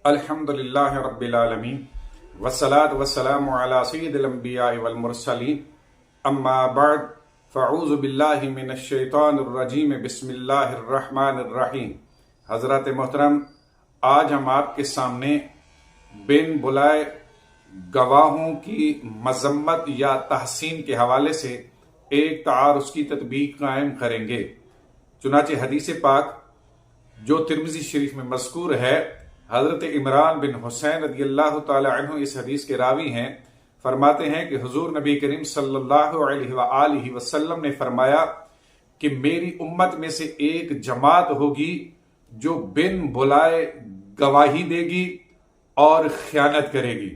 الحمدللہ رب العالمین والصلاة والسلام علی سید الانبیاء والمرسلین اما بعد فاعوذ باللہ من الشیطان الرجیم بسم اللہ الرحمن الرحیم۔ حضرات محترم، آج ہم آپ کے سامنے بن بلائے گواہوں کی مذمت یا تحسین کے حوالے سے ایک تعارض کی تطبیق قائم کریں گے۔ چنانچہ حدیث پاک جو ترمذی شریف میں مذکور ہے، حضرت عمران بن حسین رضی اللہ تعالی عنہ اس حدیث کے راوی ہیں، فرماتے ہیں کہ حضور نبی کریم صلی اللہ علیہ وآلہ وسلم نے فرمایا کہ میری امت میں سے ایک جماعت ہوگی جو بن بلائے گواہی دے گی اور خیانت کرے گی۔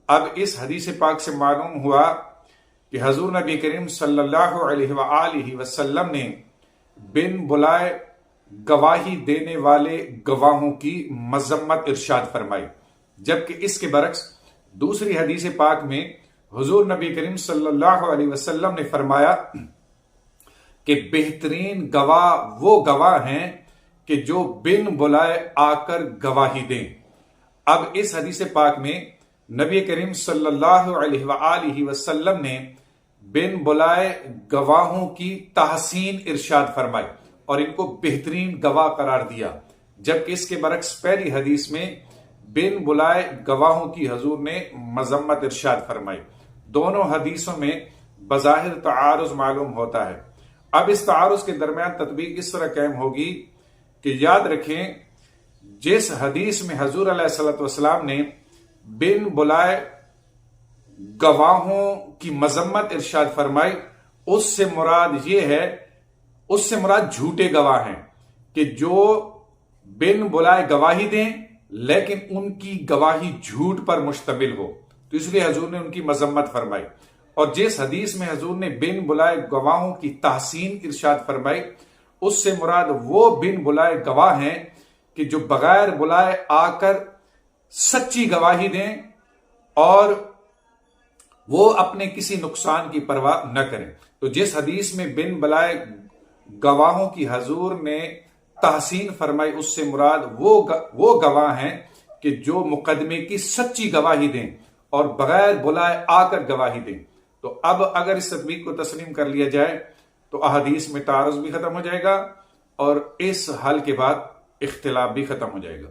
اب اس حدیث پاک سے معلوم ہوا کہ حضور نبی کریم صلی اللہ علیہ وآلہ وسلم نے بن بلائے گواہی دینے والے گواہوں کی مذمت ارشاد فرمائی، جبکہ اس کے برعکس دوسری حدیث پاک میں حضور نبی کریم صلی اللہ علیہ وسلم نے فرمایا کہ بہترین گواہ وہ گواہ ہیں کہ جو بن بلائے آ کر گواہی دیں۔ اب اس حدیث پاک میں نبی کریم صلی اللہ علیہ وآلہ وسلم نے بن بلائے گواہوں کی تحسین ارشاد فرمائی اور ان کو بہترین گواہ قرار دیا، جبکہ اس کے برعکس پہلی حدیث میں بن بلائے گواہوں کی حضور نے مذمت ارشاد فرمائی۔ دونوں حدیثوں میں بظاہر تعارض معلوم ہوتا ہے۔ اب اس تعارض کے درمیان تطبیق اس طرح قائم ہوگی کہ یاد رکھیں، جس حدیث میں حضور علیہ الصلوۃ والسلام نے بن بلائے گواہوں کی مذمت ارشاد فرمائی، اس سے مراد یہ ہے، اس سے مراد جھوٹے گواہ ہیں کہ جو بن بلائے گواہی دیں لیکن ان کی گواہی جھوٹ پر مشتمل ہو، تو اس لیے حضور نے ان کی مذمت فرمائی۔ اور جس حدیث میں حضور نے بن بلائے گواہوں کی تحسین ارشاد فرمائی، اس سے مراد وہ بن بلائے گواہ ہیں کہ جو بغیر بلائے آ کر سچی گواہی دیں اور وہ اپنے کسی نقصان کی پرواہ نہ کریں۔ تو جس حدیث میں بن بلائے گواہوں کی حضور نے تحسین فرمائی، اس سے مراد وہ گواہ ہیں کہ جو مقدمے کی سچی گواہی دیں اور بغیر بلائے آ کر گواہی دیں۔ تو اب اگر اس تطبیق کو تسلیم کر لیا جائے تو احادیث میں تعارض بھی ختم ہو جائے گا اور اس حل کے بعد اختلاف بھی ختم ہو جائے گا۔